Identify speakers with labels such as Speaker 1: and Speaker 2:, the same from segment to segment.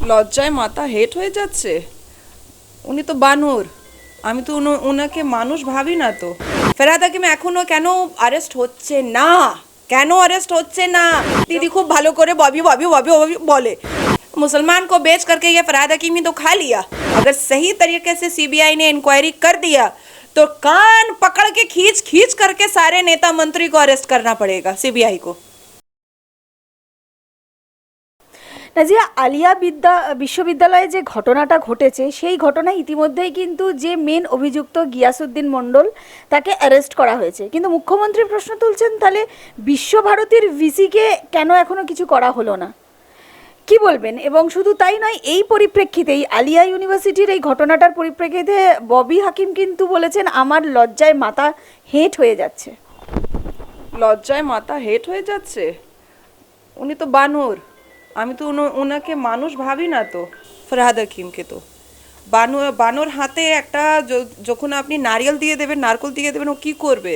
Speaker 1: লজ্জায় মাথা হেট হয়ে যাচ্ছে। উনি তো বানর, আমি তো ওনাকে মানুষ ভাবি না। তো ফেরহাদ হাকিম এখনো কেন অ্যারেস্ট হচ্ছে না? কেন অ্যারেস্ট হচ্ছে না? दीदी खूब ভালো করে ববি ববি ববি ববি बोले। मुसलमान को बेच करके ये फरहाद हकीम ही तो खा लिया। अगर सही तरीके से सीबीआई ने इंक्वायरी कर दिया तो कान पकड़ के खींच खींच करके सारे नेता मंत्री को अरेस्ट करना पड़ेगा सीबीआई को।
Speaker 2: নাজিয়া, বিশ্ববিদ্যালয়ে যে ঘটনাটা ঘটেছে সেই ঘটনায় ইতিমধ্যেই কিন্তু যে মেন অভিযুক্ত গিয়াসউদ্দিন মণ্ডল তাকে অ্যারেস্ট করা হয়েছে, কিন্তু মুখ্যমন্ত্রী প্রশ্ন তুলছেন তাহলে বিশ্বভারতীর ভিসিকে কেন এখনো কিছু করা হলো না, কি বলবেন? এবং শুধু তাই নয়, এই পরিপ্রেক্ষিতেই আলিয়া ইউনিভার্সিটির এই ঘটনাটার পরিপ্রেক্ষিতে ববি হাকিম কিন্তু বলেছেন আমার লজ্জায় মাথা হেঁট হয়ে যাচ্ছে।
Speaker 1: লজ্জায় মাথা হেট হয়ে যাচ্ছে? উনি তো বানর, আমি তো ওনাকে মানুষ ভাবি না। তো ফরহাদ হাকিমকে তো বানর হাতে একটা যখন আপনি নারকেল দিয়ে দেবেন ও কি করবে?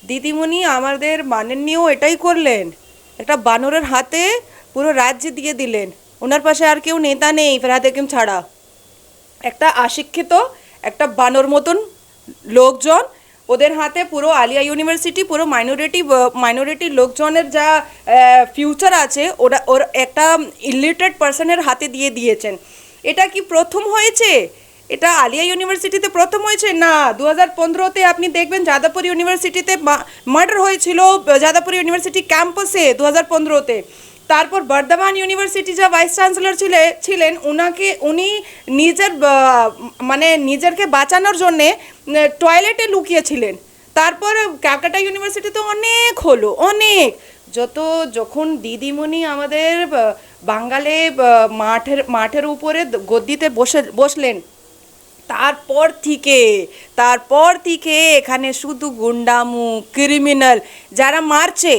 Speaker 1: দিদিমণি আমাদের মাননীয় এটাই করলেন, একটা বানরের হাতে পুরো রাজ্য দিয়ে দিলেন। ওনার পাশে আর কেউ নেতা নেই ফরহাদ হাকিম ছাড়া। একটা অশিক্ষিত একটা বানর মতন লোকজন, ওদের হাতে পুরো আলিয়া ইউনিভার্সিটি, পুরো মাইনরিটি লোকজনের যা ফিউচার আছে ওর একটা ইলিটারেট পার্সনের হাতে দিয়ে দিয়েছেন। এটা কি প্রথম হয়েছে? এটা আলিয়া ইউনিভার্সিটিতে প্রথম হয়েছে না। 2015-তে আপনি দেখবেন যাদবপুর ইউনিভার্সিটিতে মার্ডার হয়েছিল, যাদবপুর ইউনিভার্সিটি ক্যাম্পাসে 2015-তে। তারপর বর্ধমান ইউনিভার্সিটি যা ভাইস চ্যান্সেলর ছিলেন উনি নিজেরকে বাঁচানোর জন্যে টয়লেটে লুকিয়েছিলেন। তারপর ক্যালকাটা ইউনিভার্সিটিতে অনেক যখন দিদিমণি আমাদের বাঙালে মাঠের উপরে গদ্দিতে বসলেন, তারপর থেকে এখানে শুধু গুন্ডামু, ক্রিমিনাল। যারা মারছে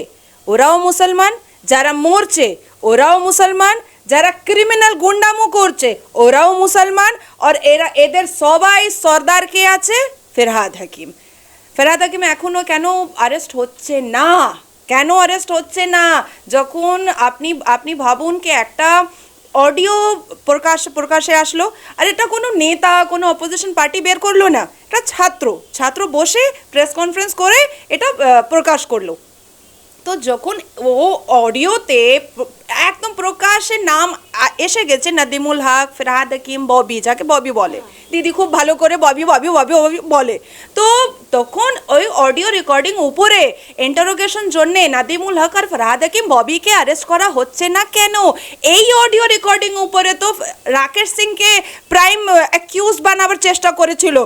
Speaker 1: ওরাও মুসলমান, যারা মরছে ওরাও মুসলমান, যারা ক্রিমিনাল গুন্ডামু করছে ওরাও মুসলমান। আর এদের সবাই সর্দার কে আছে? ফরহাদ হাকিম এখনো কেন অ্যারেস্ট হচ্ছে না? যখন আপনি ভাবুন কি একটা অডিও প্রকাশে আসলো, আর এটা কোনো নেতা, কোনো অপোজিশন পার্টি বের করলো না, এটা ছাত্র বসে প্রেস কনফারেন্স করে এটা প্রকাশ করলো। তো যখন ও অডিওতে একদম প্রকাশে নাম এসে গেছে নাদিমুল হক, ফরহাদ হাকিম, ববি, যাকে ববি বলে, দিদি খুব ভালো করে ববি ববি ববি ববি বলে, তো তখন ওই অডিও রেকর্ডিং উপরে ইন্টারোগেশন জন্যে নাদিমুল হক আর ফরহাদ হাকিম ববিকে অ্যারেস্ট করা হচ্ছে না কেন? এই অডিও রেকর্ডিং উপরে তো রাকেশ সিংকে প্রাইম অ্যাকিউজ বানাবার চেষ্টা করেছিল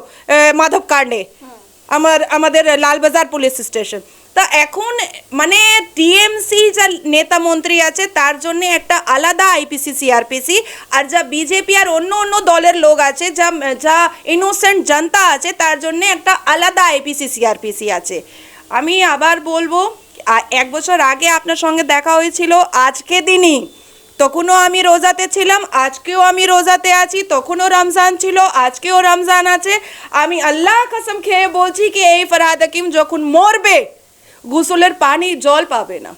Speaker 1: মাধব কাণ্ডে, আমাদের লালবাজার পুলিশ স্টেশন। তা এখন মানে টিএমসি যা নেতা মন্ত্রী আছে তার জন্য একটা আলাদা আইপিসি সিআরপিসি, আর যা বিজেপি আর অন্য দলের লোক আছে, যা ইনোসেন্ট জনতা আছে তার জন্য একটা আলাদা আইপিসি সিআরপিসি আছে। আমি আবার বলবো, 1 বছর আগে আপনার সঙ্গে দেখা হয়েছিল আজকে দিনই, তখনও আমি রোজাতে ছিলাম, আজকেও আমি রোজাতে আছি, তখনও রমজান ছিল, আজকেও রমজান আছে। আমি আল্লাহ কসম খেয়ে বলছি কি এই ফরহাদ হাকিম যখন মরবে গোসলের পানি জল পাবে না।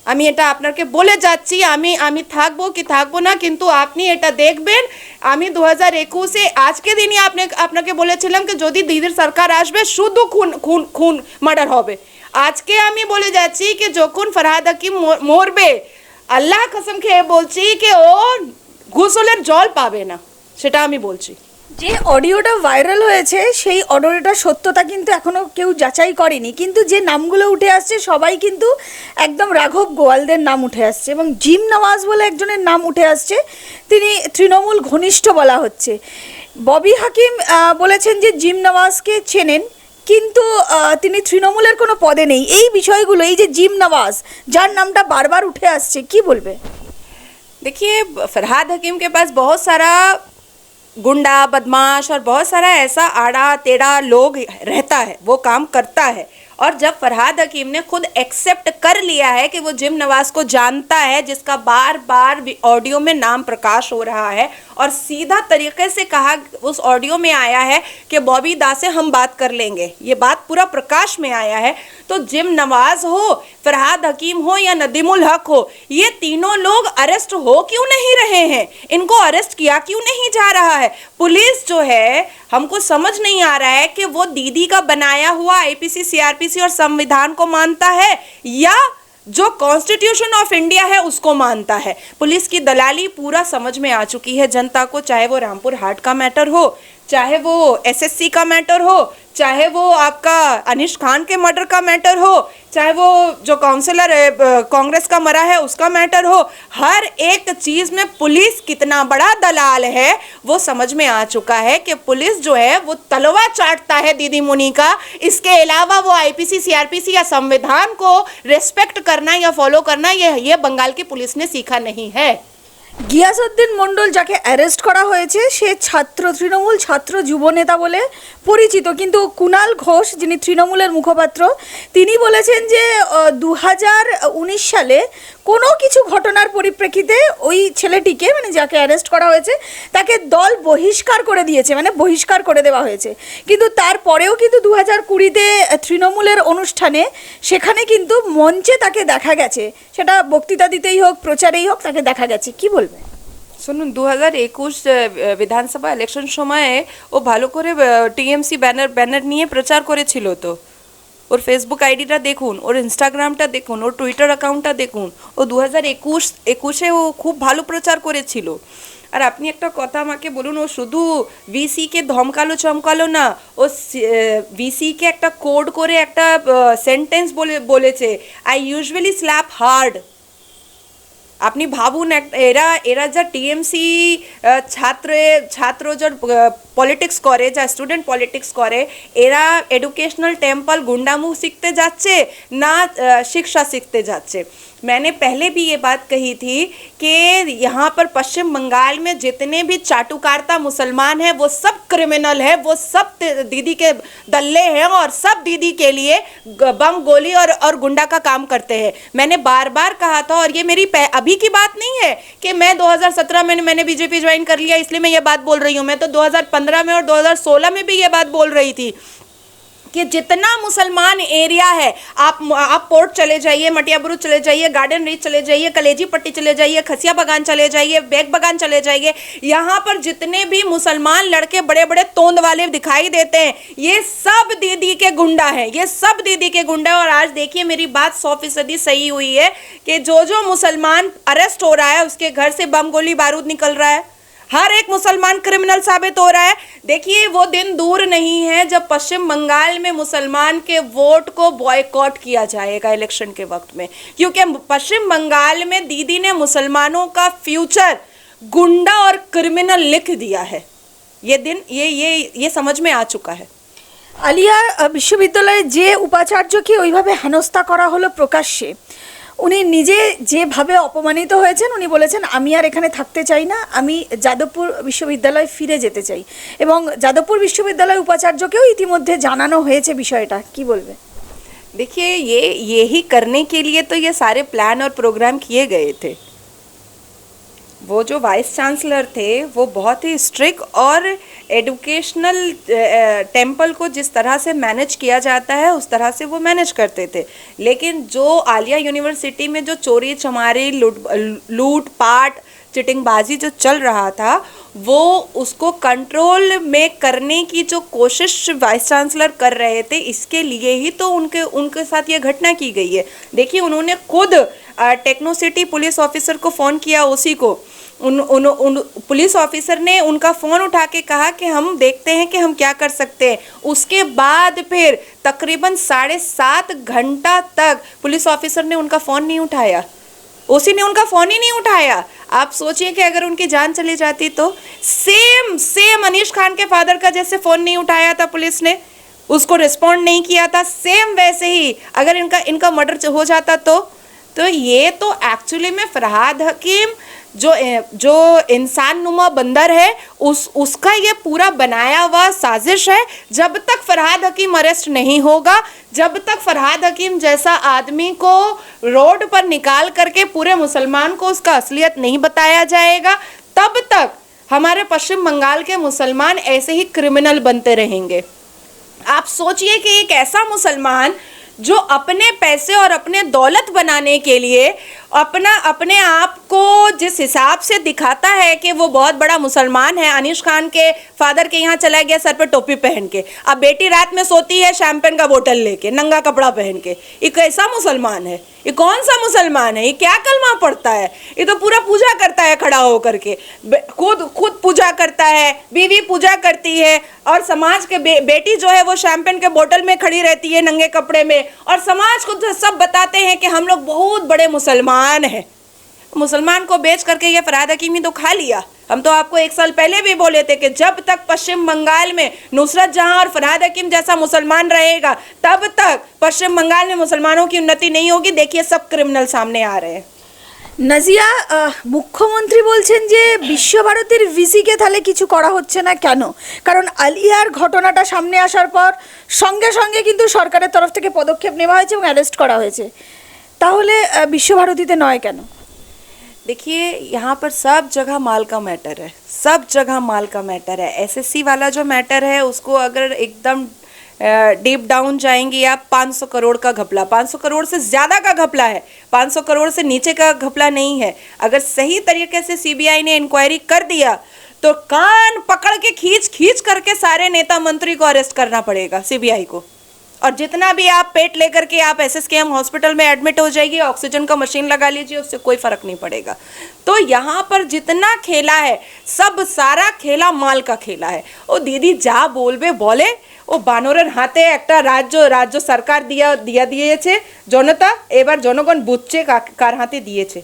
Speaker 1: আমি এটা আপনাকে বলে যাচ্ছি, আমি থাকবো না, কিন্তু আপনি এটা দেখবেন। আমি 2021-এ আজকে দিনই আপনাকে বলেছিলাম কি যদি দিদির সরকার আসবে শুধু খুন মার্ডার হবে। আজকে আমি বলে যাচ্ছি কি যখন ফরহাদ হাকিম মরবে, আল্লাহ কসম খেয়ে বলছি কি ও গোসলের জল পাবে না, সেটা আমি বলছি।
Speaker 2: যে অডিওটা ভাইরাল হয়েছে সেই অডিওটার সত্যতা কিন্তু এখনো কেউ যাচাই করেনি, কিন্তু যে নামগুলো উঠে আসছে সবাই কিন্তু একদম রাঘব গোয়ালদের নাম উঠে আসছে, এবং জিম নওয়াজ বলে একজনের নাম উঠে আসছে, তিনি তৃণমূল ঘনিষ্ঠ বলা হচ্ছে। ববি হাকিম বলেছেন যে জিম নওয়াজকে চেনেন, কিন্তু তিনি তৃণমূলের কোনো পদে নেই। এই বিষয়গুলো, এই যে জিম নওয়াজ যার নামটা বারবার উঠে আসছে, কি বলবে?
Speaker 1: देखिए फरहाद हकीम के पास बहुत सारा गुंडा, बदमाश और बहुत सारा ऐसा आड़ा टेढ़ा लोग रहता है, वो काम करता है, और जब फरहाद हकीम ने खुद एक्सेप्ट कर लिया है कि वो जिम नवाज को जानता है, जिसका बार बार ऑडियो में नाम प्रकाश हो रहा है, और सीधा तरीके से कहा उस ऑडियो में आया है कि बॉबी दा से हम बात कर लेंगे, ये बात पूरा प्रकाश में आया है, तो जिम नवाज हो, फरहाद हकीम हो या नदीमुल हक हो, ये तीनों लोग अरेस्ट हो क्यों नहीं रहे हैं? इनको अरेस्ट किया क्यों नहीं जा रहा है? पुलिस जो है, हमको समझ नहीं आ रहा है कि वो दीदी का बनाया हुआ आईपीसी, सीआरपीसी और संविधान को मानता है या जो कॉन्स्टिट्यूशन ऑफ इंडिया है उसको मानता है। पुलिस की दलाली पूरा समझ में आ चुकी है जनता को, चाहे वो रामपुर हाट का मैटर हो, चाहे वो एसएससी का मैटर हो, चाहे वो आपका अनिश खान के मर्डर का मैटर हो, चाहे वो जो काउंसलर कांग्रेस का मरा है उसका मैटर हो। हर एक चीज में पुलिस कितना बड़ा दलाल है वो समझ में आ चुका है कि पुलिस जो है वो तलवा चाटता है दीदी मुनी का। इसके अलावा वो आईपीसी, सीआरपीसी या संविधान को रेस्पेक्ट करना या फॉलो करना ये बंगाल की पुलिस ने सीखा नहीं है।
Speaker 2: গিয়াসউদ্দিন মণ্ডল যাকে অ্যারেস্ট করা হয়েছে সে তৃণমূল ছাত্র যুবনেতা বলে পরিচিত, কিন্তু কুণাল ঘোষ যিনি তৃণমূলের মুখপাত্র তিনি বলেছেন যে 2019 সালে কোনো কিছু ঘটনার পরিপ্রেক্ষিতে ওই ছেলেটিকে, মানে যাকে অ্যারেস্ট করা হয়েছে তাকে দল বহিষ্কার করে দিয়েছে, মানে বহিষ্কার করে দেওয়া হয়েছে। কিন্তু তারপরেও কিন্তু 2020-তে তৃণমূলের অনুষ্ঠানে সেখানে কিন্তু মঞ্চে তাকে দেখা গেছে, সেটা বক্তৃতা দিতেই হোক, প্রচারেই হোক, তাকে দেখা গেছে। কি বলবে?
Speaker 1: শুনুন, 2021 বিধানসভা ইলেকশন সময়ে ও ভালো করে টিএমসি ব্যানার নিয়ে প্রচার করেছিল। তো ওর ফেসবুক আইডিটা দেখুন, ওর ইনস্টাগ্রামটা দেখুন, ওর টুইটার অ্যাকাউন্টটা দেখুন। ও 2021-এ ও খুব ভালো প্রচার করেছিল। আর আপনি একটা কথা আমাকে বলুন, ও শুধু ভিসিকে ধমকালো চমকালো না, ও ভিসিকে একটা কোড করে একটা সেন্টেন্স বলেছে, আই ইউজুয়ালি স্ল্যাপ হার্ড। আপনি ভাবুন, এরা যা টিএমসি ছাত্র যা পলিটিক্স করে, যা স্টুডেন্ট পলিটিক্স করে, এরা এডুকেশনাল টেম্পল गुंडामू सीखते যাচ্ছে না शिक्षा सीखते যাচ্ছে। मैंने पहले भी ये बात कही थी कि यहाँ पर पश्चिम बंगाल में जितने भी चाटुकारता मुसलमान हैं वो सब क्रिमिनल है, वो सब दीदी के दल्ले हैं और सब दीदी के लिए बम गोली और गुंडा का काम करते हैं। मैंने बार बार कहा था, और ये मेरी अभी की बात नहीं है कि मैं 2017 में मैंने बीजेपी ज्वाइन कर लिया इसलिए मैं ये बात बोल रही हूँ। मैं तो 2015 में और 2016 में भी ये बात बोल रही थी कि जितना मुसलमान एरिया है, आप पोर्ट चले जाइए, मटिया बुरुज चले जाइए, गार्डन रीच चले जाइए, कलेजी पट्टी चले जाइए, खसिया बगान चले जाइए, बेग बगान चले जाइए, यहाँ पर जितने भी मुसलमान लड़के बड़े बड़े तोंद वाले दिखाई देते हैं ये सब दीदी के गुंडा हैं, ये सब दीदी के गुंडा। और आज देखिए मेरी बात 100% सही हुई है कि जो मुसलमान अरेस्ट हो रहा है उसके घर से बम गोली बारूद निकल रहा है, हर एक मुसलमान क्रिमिनल साबित हो रहा है। देखिए वो दिन दूर नहीं है जब पश्चिम बंगाल में मुसलमान के वोट को बॉयकॉट किया जाएगा इलेक्शन के वक्त में, क्योंकि पश्चिम बंगाल में दीदी ने मुसलमानों का फ्यूचर गुंडा और क्रिमिनल लिख दिया है। ये दिन ये समझ में आ चुका है।
Speaker 2: আলিয়া বিশ্ববিদ্যালয়ে যে উপাচার্যকে ওইভাবে হেনস্থা করা হলো প্রকাশ্যে, উনি নিজে যেভাবে অপমানিত হয়েছেন উনি বলেছেন আমি আর এখানে থাকতে চাই না, আমি যাদবপুর বিশ্ববিদ্যালয়ে ফিরে যেতে চাই, এবং যাদবপুর বিশ্ববিদ্যালয় উপাচার্যকেও ইতিমধ্যে জানানো হয়েছে বিষয়টা। কি বলবে?
Speaker 1: देखिए यही करने के लिए तो ये सारे प्लान और प्रोग्राम किए गए थे। वो जो वाइस चांसलर थे वो बहुत ही स्ट्रिक्ट और एडुकेशनल टेम्पल को जिस तरह से मैनेज किया जाता है उस तरह से वो मैनेज करते थे। लेकिन जो आलिया यूनिवर्सिटी में जो चोरी चमारी लूट पाट चिटिंगबाजी जो चल रहा था वो उसको कंट्रोल में करने की जो कोशिश वाइस चांसलर कर रहे थे, इसके लिए ही तो उनके साथ ये घटना की गई है। देखिए उन्होंने खुद टेक्नो सिटी पुलिस ऑफिसर को फ़ोन किया, ओसी को उन पुलिस ऑफिसर ने उनका फ़ोन उठा के कहा कि हम देखते हैं कि हम क्या कर सकते हैं। उसके बाद फिर तकरीबन 7.5 घंटा तक पुलिस ऑफिसर ने उनका फ़ोन नहीं उठाया, ओसी ने उनका फ़ोन ही नहीं उठाया। आप सोचिए कि अगर उनकी जान चली जाती तो सेम अनीश खान के फादर का जैसे फ़ोन नहीं उठाया था पुलिस ने, उसको रिस्पॉन्ड नहीं किया था, सेम वैसे ही अगर इनका मर्डर हो जाता तो ये तो एक्चुअली में फरहाद हकीम जो इंसान नुमा बंदर है उसका ये पूरा बनाया हुआ साजिश है। जब तक फरहाद हकीम अरेस्ट नहीं होगा, जब तक फरहाद हकीम जैसा आदमी को रोड पर निकाल करके पूरे मुसलमान को उसका असलियत नहीं बताया जाएगा, तब तक हमारे पश्चिम बंगाल के मुसलमान ऐसे ही क्रिमिनल बनते रहेंगे। आप सोचिए कि एक ऐसा मुसलमान जो अपने पैसे और अपने दौलत बनाने के लिए अपने आप को जिस हिसाब से दिखाता है कि वो बहुत बड़ा मुसलमान है, अनीश खान के फादर के यहाँ चला गया सर पे टोपी पहन के, अब बेटी रात में सोती है शैंपेन का बोतल लेके, नंगा कपड़ा पहन के, ये कैसा मुसलमान है? ये कौन सा मुसलमान है? ये क्या कलमा पढ़ता है? ये तो पूरा पूजा करता है खड़ा होकर के, खुद पूजा करता है, बीवी पूजा करती है, और समाज के बेटी जो है वो शैंपेन के बोतल में खड़ी रहती है नंगे कपड़े में, और समाज को तो सब बताते हैं कि हम लोग बहुत बड़े मुसलमान हैं। मुसलमान को बेच करके ये फरहाद हकीमी तो खा लिया। हम तो आपको 1 साल पहले भी बोले थे कि जब तक पश्चिम बंगाल में नुसरत जहां और फरहाद हकीम जैसा मुसलमान रहेगा, तब तक पश्चिम बंगाल में मुसलमानों की उन्नति नहीं होगी। देखिए सब क्रिमिनल सामने आ रहे हैं।
Speaker 2: নাজিয়া, মুখ্যমন্ত্রী বলছেন যে বিশ্বভারতীর ভিসিকে তাহলে কিছু করা হচ্ছে না কেন? কারণ আলিয়ার ঘটনাটা সামনে আসার পর সঙ্গে সঙ্গে কিন্তু সরকারের তরফ থেকে পদক্ষেপ নেওয়া হয়েছে এবং অ্যারেস্ট করা হয়েছে, তাহলে বিশ্বভারতীতে নয় কেন?
Speaker 1: देखिए यहाँ पर सब जगह माल का मैटर है, सब जगह माल का मैटर है। एसएससी वाला जो मैटर है उसको अगर एकदम डीप डाउन जाएंगे आप, 500 करोड़ का घपला, 500 करोड़ से ज़्यादा का घपला है, 500 करोड़ से नीचे का घपला नहीं है। अगर सही तरीके से सीबीआई ने इंक्वायरी कर दिया तो कान पकड़ के खींच करके सारे नेता मंत्री को अरेस्ट करना पड़ेगा सीबीआई को। और जितना भी आप पेट लेकर के आप एसएसकेएम हॉस्पिटल में एडमिट हो जाइए, ऑक्सीजन का मशीन लगा लीजिए, उससे कोई फर्क नहीं पड़ेगा। तो यहाँ पर जितना खेला है सब सारा खेला माल का खेला है। ओ दीदी जा बोलबे बोले, ও বানরের হাতে একটা রাজ্য সরকার দিয়েছে জনতা, এবার জনগণ বুঝছে কার হাতে দিয়েছে।